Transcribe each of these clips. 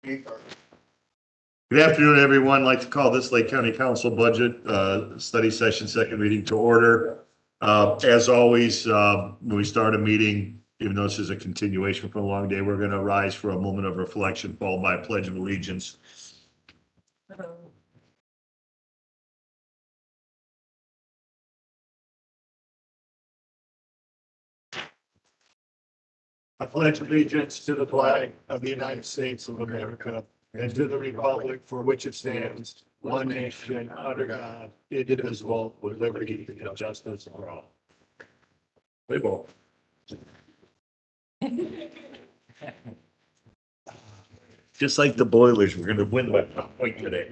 Good afternoon, everyone. I'd like to call this Lake County Council Budget Study Session second reading to order. As always, when we start a meeting, even though this is a continuation from a long day, we're going to rise for a moment of reflection, followed by a pledge of allegiance. I pledge allegiance to the flag of the United States of America and to the republic for which it stands, one nation, under God, indivisible, with liberty and justice for all. Play ball. Just like the Boilers, we're going to win by a point today.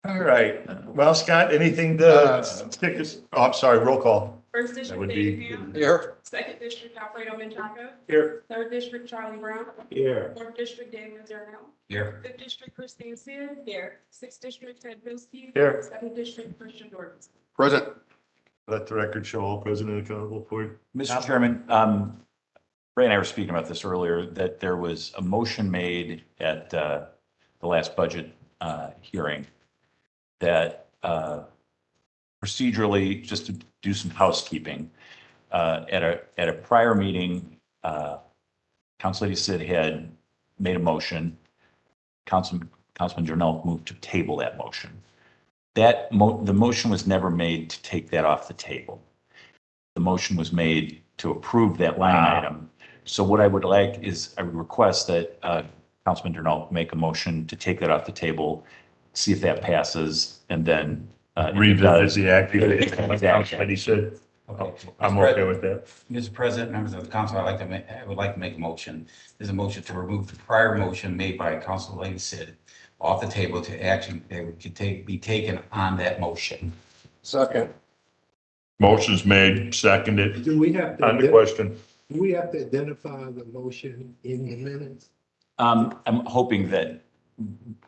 All right. Well, Scott, anything to stick us? Oh, I'm sorry. Roll call. First That district, would Dave be Ham. here. Second district, Alfredo Menchaca. Here. Third district, Charlie Brown. Here. Fourth district, Daniel Darnell. Here. Fifth district, Christine Sid. Here. Sixth district, Ted Bilski. Here. Seventh district, Christian Jordan. Present. Let the record show all present and accountable for you. Mr. Chairman, Ray and I were speaking about this earlier, that there was a motion made at the last budget hearing that procedurally, just to do some housekeeping, at a prior meeting, Councilor Sid had made a motion. Councilman Jornell moved to table that motion. The motion was never made to take that off the table. The motion was made to approve that line item. So what I would like is, I would request that Councilman Jornell make a motion to take that off the table, see if that passes, and then Revisit the act. He said, Okay. I'm okay with that. Mr. President, members of the council, I would like to make a motion. There's a motion to remove the prior motion made by Councilor Lady Sid off the table to action that could be taken on that motion. Second. Motion's made, seconded. Do we have On the to, question. do we have to identify the motion in the minutes? I'm hoping that,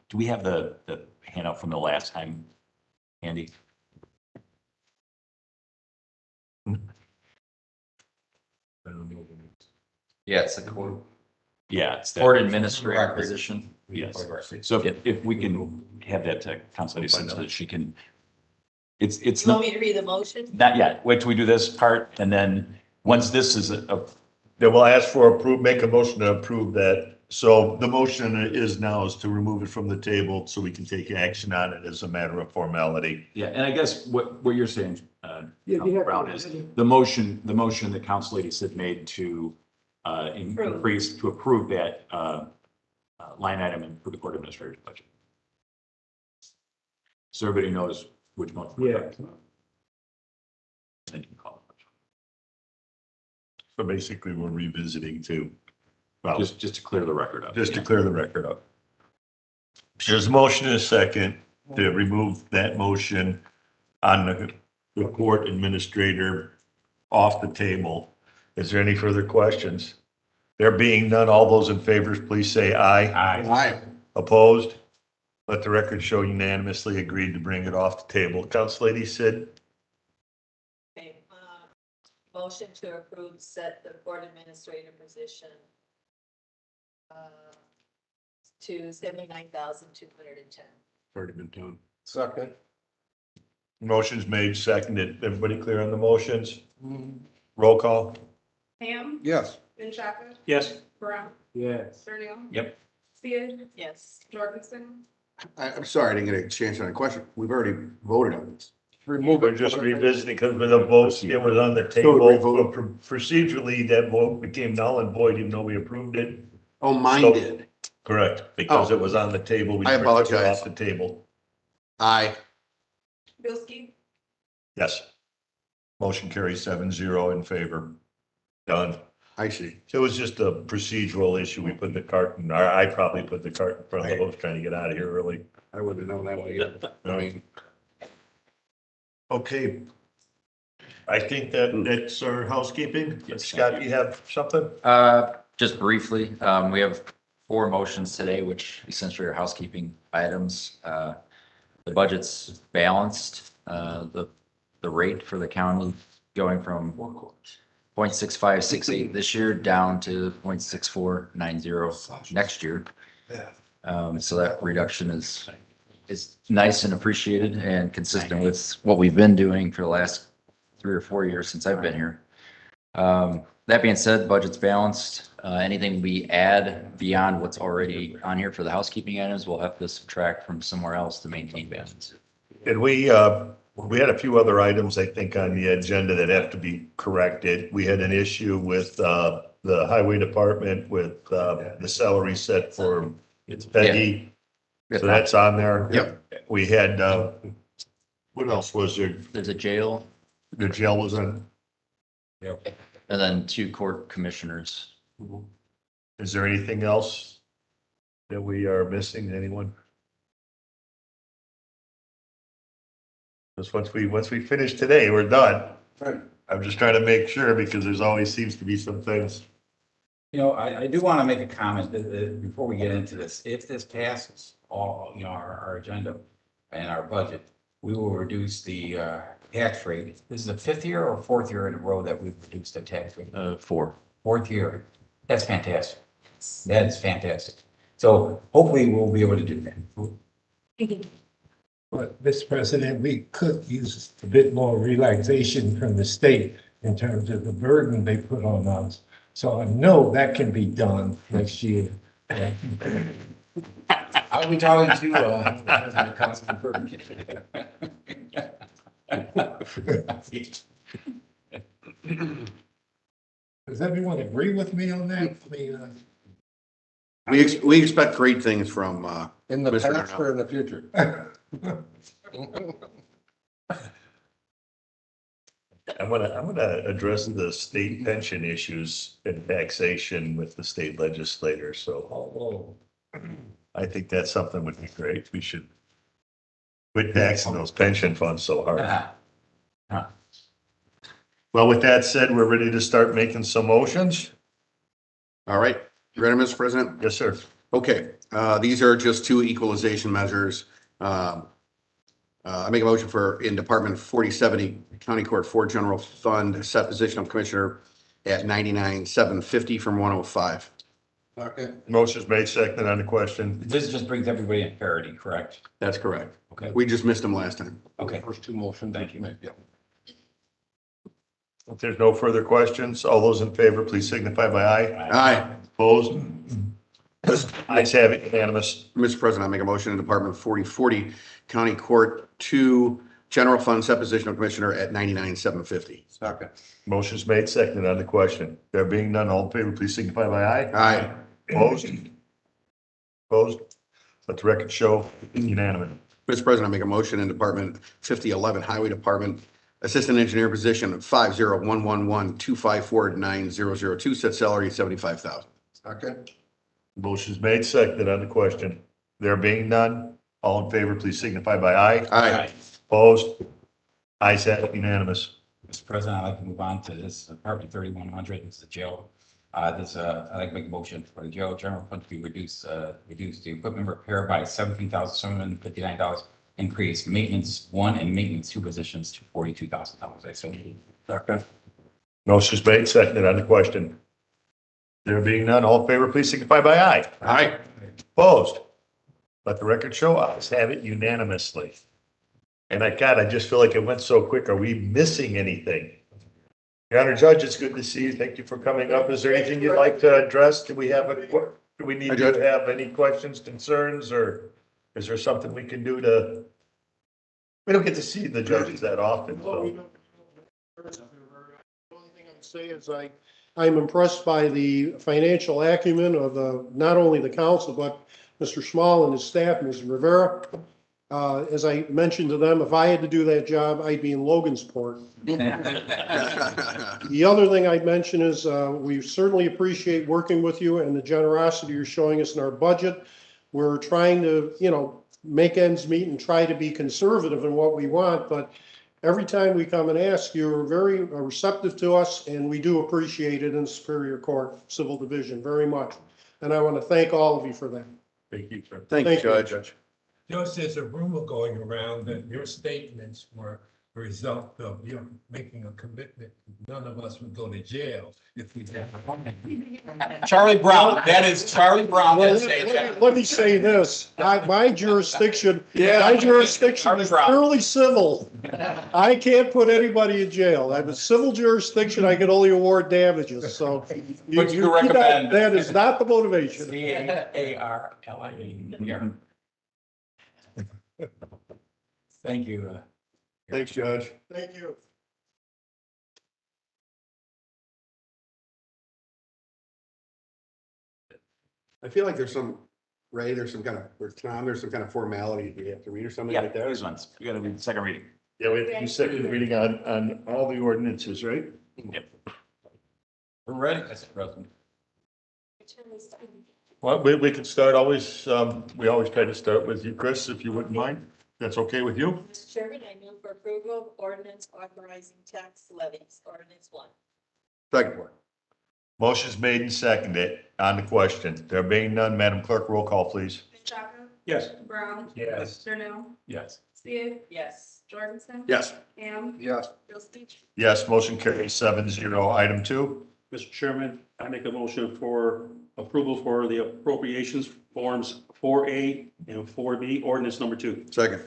do we have the handout from the last time, Andy? Yeah, it's the court Yeah, it's that. administrator Record. position. Yes. So if we can have that to Councilor Sid so that she can, it's You want not, me to read the motion? not yet. Wait till we do this part, and then once this is Then we'll ask for make a motion to approve that. So the motion is to remove it from the table so we can take action on it as a matter of formality. yeah, and I guess what you're saying, Yeah, you Councilor have- Brown, is the motion that Council Lady Sid made to increase, to approve that line item and for the court administrator's budget. So everybody knows which motion. we're Yeah. talking about. Then you can call it. So basically, we're revisiting to, well, Just to clear the record up. just to clear the record up. There's a motion and a second to remove that motion on the court administrator off the table. Is there any further questions? There being none, all those in favor, please say aye. Aye. Opposed? Let the record show unanimously agreed to bring it off the table. Council Lady Sid, Okay, motion to approve, set the court administrator position to 79,210. Already been done. Second. motion's made, seconded. Everybody clear on the motions? Roll call? Ham. Yes. Menchaca. Yes. Brown. Yes. Darnell. Yep. Sid. Yes. Jorgensen. I'm sorry, I didn't get a chance on a question. We've already voted on this. Remove We're it. just revisiting because with the votes, it was on the table. Procedurally, that vote became null and void even though we approved it. Oh, mine So- did. Correct, because it was on the table. We I took it apologize. off the table. Aye. Bilski. Yes. Motion carries 7-0 in favor. Done. I see. So it was just a procedural issue. We put the cart in, or I probably put the cart in front of the horse trying to get out of here early. I wouldn't have known that way either. I mean, Okay. I think that's our housekeeping. Yes, Scott, thank you have something? Just briefly, we have 4 motions today, which essentially are housekeeping items. The budget's balanced. The rate for the county going from 0.6568 this year, down to 0.6490 next year. So that reduction is nice and appreciated and consistent with what we've been doing for the last 3 or 4 years since I've been here. That being said, budget's balanced. Anything we add beyond what's already on here for the housekeeping items, we'll have to subtract from somewhere else to maintain balance. And we had a few other items, I think, on the agenda that have to be corrected. We had an issue with the highway department with the salary set for Bldg. So that's on there. Yep. We had, what else was there? There's a jail The jail was on. and then 2 court commissioners. Is there anything else that we are missing? Anyone? Just once we finish today, we're done. Right. I'm just trying to make sure because there's always seems to be some things. You know, I do want to make a comment before we get into this. If this passes all, you know, our agenda and our budget, we will reduce the tax rate. This is the 5th year or 4th year in a row that we've reduced the tax rate. 4. 4th year. That's fantastic. That is fantastic. So hopefully we'll be able to do that. But, Mr. President, we could use a bit more relaxation from the state in terms of the burden they put on us. So I know that can be done next year. I'll be talking to Councilman Burton. Does everyone agree with me on that? I mean, We expect great things from, In the Mr. past or in the future? I'm gonna address the state pension issues and taxation with the state legislators. So I think that's something would be great. We should quit taxing those pension funds so hard. Well, with that said, we're ready to start making some motions. all right. You ready, Mr. President? Yes, sir. Okay, these are just 2 equalization measures. I make a motion for in Department 4070, County Court 4 General Fund, set position of Commissioner at 99,750 from 105. Okay. Motion's made, second on the question. This just brings everybody in parity, correct? That's correct. Okay. We just missed them last time. Okay. First 2 motions. Thank you. Yeah. If there's no further questions, all those in favor, please signify by aye. Aye. Opposed? Ayes have it, unanimous. Mr. President, I make a motion in Department 4040, County Court 2 General Fund, set position of Commissioner at 99,750. Second. Motion's made, second on the question. There being none, all in favor, please signify by aye. Aye. Opposed? Opposed? Let the record show unanimous. Mr. President, I make a motion in Department 5011, Highway Department, Assistant Engineer position 501112549002, set salary at 75,000. Second. Motion's made, second on the question. There being none, all in favor, please signify by aye. Aye. Opposed? Ayes have it, unanimous. Mr. President, I'd like to move on to this Department 3100, this is the jail. I'd like to make a motion for the jail general fund to be reduced the equipment repair by $17,759, increase maintenance 1 and maintenance 2 positions to $42,000. I so moved. Second. Motion's made, second on the question. There being none, all in favor, please signify by aye. Aye. Opposed? Let the record show ayes have it unanimously. And I just feel like it went so quick. Are we missing anything? Your Honor Judge, it's good to see you. Thank you for coming up. Is there anything you'd like to address? Do we need Hi, to Judge. have any questions, concerns, or is there something we can do to? We don't get to see the judges that often, so. The only thing I would say is I'm impressed by the financial acumen of not only the council, but Mr. Small and his staff, Ms. Rivera. As I mentioned to them, if I had to do that job, I'd be in Logansport. The other thing I'd mention is we certainly appreciate working with you and the generosity you're showing us in our budget. We're trying to, make ends meet and try to be conservative in what we want, but every time we come and ask, you're very receptive to us, and we do appreciate it in Superior Court Civil Division very much. And I want to thank all of you for that. Thank you, sir. Thank you, Thank you. Judge. Joyce, there's a rumor going around that your statements were result of you making a commitment. None of us would go to jail if we did. Charlie Brown, that is Charlie Brown. Well, that say that. let me say this, my jurisdiction, my jurisdiction is Charlie Brown. purely civil. I can't put anybody in jail. I have a civil jurisdiction, I can only award damages, so. But you recommend- That is not the motivation. CARLIE. Here. Thank you. Thanks, Judge. Thank you. I feel like there's some, Ray, there's some kind of, or Tom, there's some kind of formality we have to read or something Yeah, like that. these ones. You gotta read the second reading. Yeah, we have to do second reading on all the ordinances, right? Yep. We're ready, Mr. President. Well, we can start always, we always try to start with you, Chris, if you wouldn't mind. That's okay with you? Mr. Chairman, I move for approval of ordinance authorizing tax levies, ordinance 1. Second. Motion's made and seconded on the question. There being none, Madam Clerk, roll call, please. Menchaca? Yes. Brown? Yes. Darnell? Yes. Sia? Yes. Jorgensen? Yes. Ham? Yes. Bilski? Yes, motion carries 7-0. Item 2. Mr. Chairman, I make a motion for approval for the appropriations forms 4A and 4B, ordinance number 2. Second.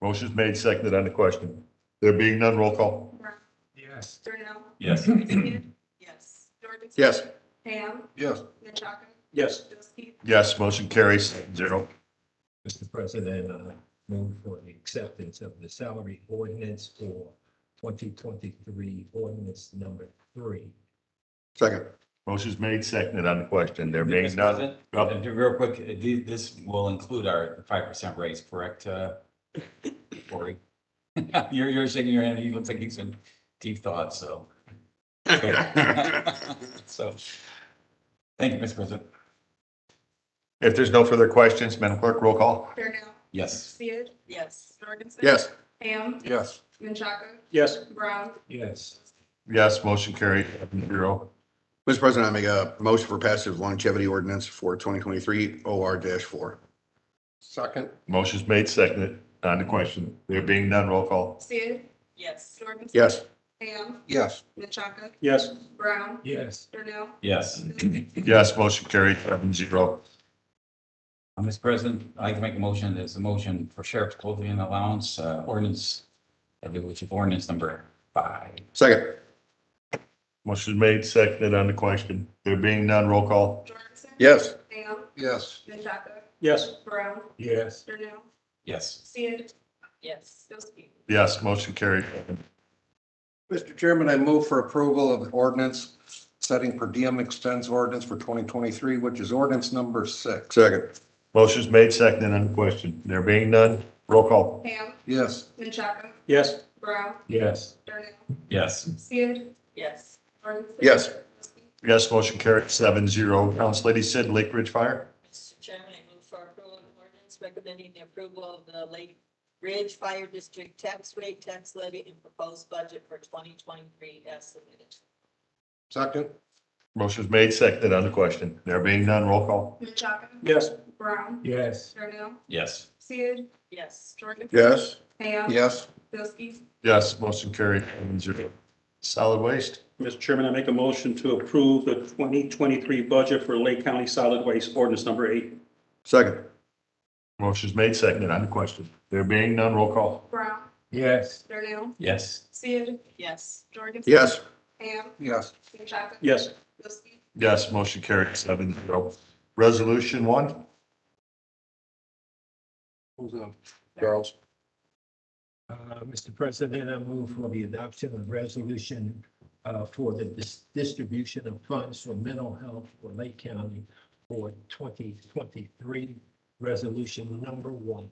Motion's made, seconded on the question. There being none, roll call. Brown? Yes. Darnell? Yes. Sia? Yes. Jorgensen? Yes. Ham? Yes. Menchaca? Yes. Bilski? Yes, motion carries 7-0. Mr. President, I move for the acceptance of the salary ordinance for 2023, ordinance number 3. Second. Motion's made, seconded on the question. There being Mr. none. President, Yep. real quick, this will include our 5% raise, correct, Cory? You're shaking your head, you look like he's in deep thought, so. So, thank you, Mr. President. If there's no further questions, Madam Clerk, roll call. Darnell? Yes. Sia? Yes. Jorgensen? Yes. Ham? Yes. Menchaca? Yes. Brown? Yes. Yes, motion carried 7-0. Mr. President, I make a motion for passage of longevity ordinance for 2023 OR-4. Second. Motion's made, seconded on the question. There being none, roll call. Sia? Yes. Jorgensen? Yes. Ham? Yes. Menchaca? Yes. Brown? Yes. Darnell? Yes. Yes, motion carried 7-0. Mr. President, I'd like to make a motion, there's a motion for sheriff's clothing allowance, ordinance, which is ordinance number 5. Second. Motion's made, seconded on the question. There being none, roll call. Jorgensen? Yes. Ham? Yes. Menchaca? Yes. Brown? Yes. Darnell? Yes. Sia? Yes. Bilski? Yes, motion carried. Mr. Chairman, I move for approval of the ordinance setting per diem expense ordinance for 2023, which is ordinance number 6. Second. Motion's made, seconded on the question. There being none, roll call. Ham? Yes. Menchaca? Yes. Brown? Yes. Darnell? Yes. Sia? Yes. Jorgensen? Yes. Bilski? Yes, motion carried 7-0. Council Lady Sid, Lake Ridge Fire. Mr. Chairman, I move for approval of ordinance recommending the approval of the Lake Ridge Fire District tax rate, tax levy, and proposed budget for 2023 as submitted. Second. Motion's made, seconded on the question. There being none, roll call. Menchaca? Yes. Brown? Yes. Darnell? Yes. Sia? Yes. Jorgensen? Yes. Ham? Yes. Bilski? Yes, motion carried 7-0. Solid waste. Mr. Chairman, I make a motion to approve the 2023 budget for Lake County Solid Waste, ordinance number 8. Second. Motion's made, seconded on the question. There being none, roll call. Brown? Yes. Darnell? Yes. Sia? Yes. Jorgensen? Yes. Ham? Yes. Menchaca? Yes. Bilski? Yes, motion carried 7-0. Resolution 1. Who's up? Charles. Mr. President, I move for the adoption of resolution for the distribution of funds for mental health for Lake County for 2023, resolution number 1.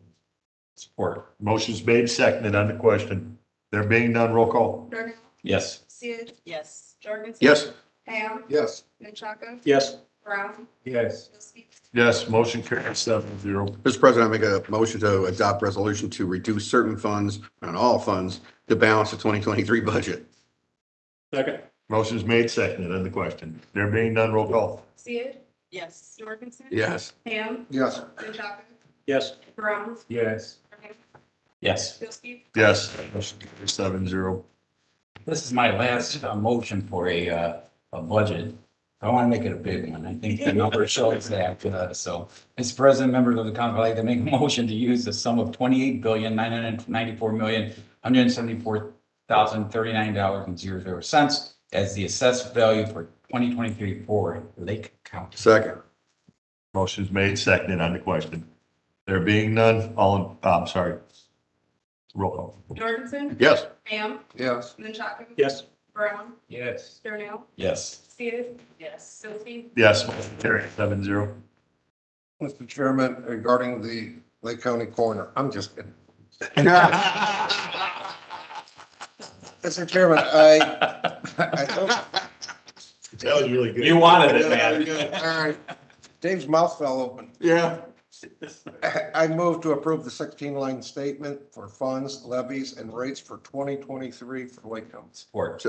Support. Motion's made, seconded on the question. There being none, roll call. Darnell? Yes. Sia? Yes. Jorgensen? Yes. Ham? Yes. Menchaca? Yes. Brown? Yes. Bilski? Yes, motion carried 7-0. Mr. President, I make a motion to adopt resolution to reduce certain funds, and all funds, to balance the 2023 budget. Second. Motion's made, seconded on the question. There being none, roll call. Sia? Yes. Jorgensen? Yes. Ham? Yes. Menchaca? Yes. Brown? Yes. Darnell? Yes. Bilski, Yes. Motion carries 7-0. This is my last motion for a budget. I want to make it a big one. I think the number shows that. So, Mr. President, members of the council, I'd like to make a motion to use the sum of $28,994,174,039.00 as the assessed value for 2023 for Lake County. Second. Motion's made, seconded on the question. There being none, I'm sorry. Roll call. Jorgensen, Yes. Ham, Yes. Minchuk. Yes. Brown, Yes. Darnell, Yes. Sid, Yes. Bilski, Yes, motion carries 7-0. Mr. Chairman, regarding the Lake County coroner, I'm just kidding. Mr. Chairman, I don't. That was really good. You wanted it, man. All right. Dave's mouth fell open. Yeah. I move to approve the 16-line statement for funds, levies, and rates for 2023 for Lake County. Support.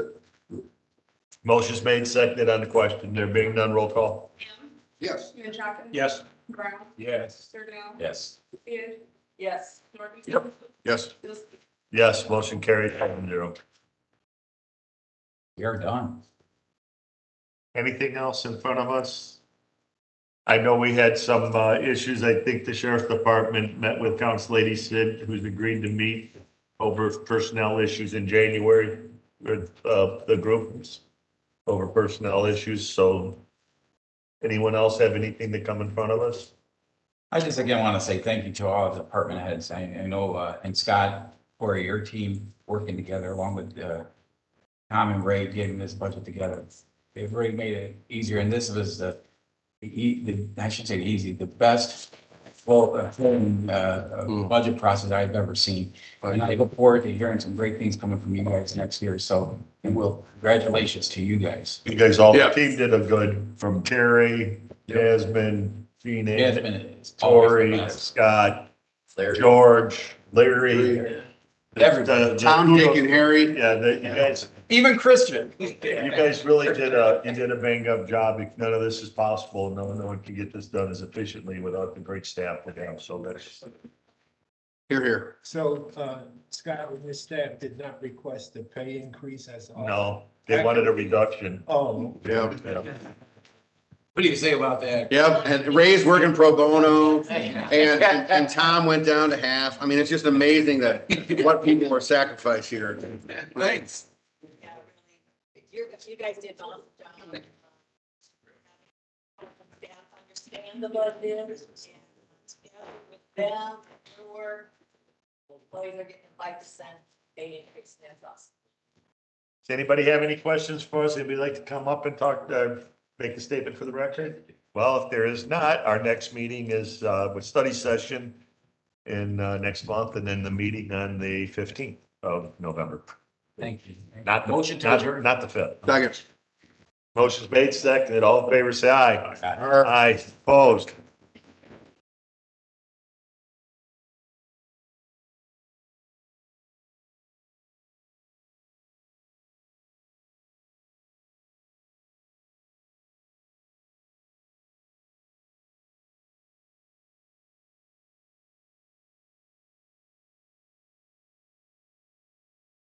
Motion's made, seconded on the question. There being none, roll call. Ham, Yes. Minchuk. Yes. Brown, Yes. Darnell, Yes. Sid, Yes. Jorgensen. Yep. Yes. Bilski. Yes, motion carries 7-0. We are done. Anything else in front of us? I know we had some issues. I think the sheriff's department met with Council Lady Sid, who's agreed to meet over personnel issues in January with the groups over personnel issues. So anyone else have anything to come in front of us? I just again want to say thank you to all the department heads. I know, and Scott, for your team working together along with Tom and Ray getting this budget together. They've really made it easier, and this was the I should say the best budget process I've ever seen. And I look forward to hearing some great things coming from you guys next year. So, and congratulations to you guys. You guys, all the Yeah. team did a good, from Terry, Jasmine, Phoenix, Yeah, it's been Tori, Scott, George, Larry. Tom, Dick, and Harry. Yeah, you guys, even Christian. you guys really did a bang up job. None of this is possible. No one can get this done as efficiently without the great staff we have. So that's, Here, here. So, Scott, and his staff did not request a pay increase as. no, they wanted a reduction. Oh, Yeah. Yeah. What do you say about that? Yep, and Ray's working pro bono, and Tom went down to half. I mean, it's just amazing that what people are sacrificed here. Thanks. Yeah, really. You guys did an awesome job. Staff understand the budget and together with them, your work. Employees are getting 5% pay increase. That's awesome. Does anybody have any questions for us? Anybody like to come up and talk, make a statement for the record? Well, if there is not, our next meeting is with study session in next month, and then the meeting on the 15th of November. Thank you. Not the, Motion to not, adjourn. not the 5th. Second. Motion's made, seconded. All in favor, say aye. Aye. Aye, opposed.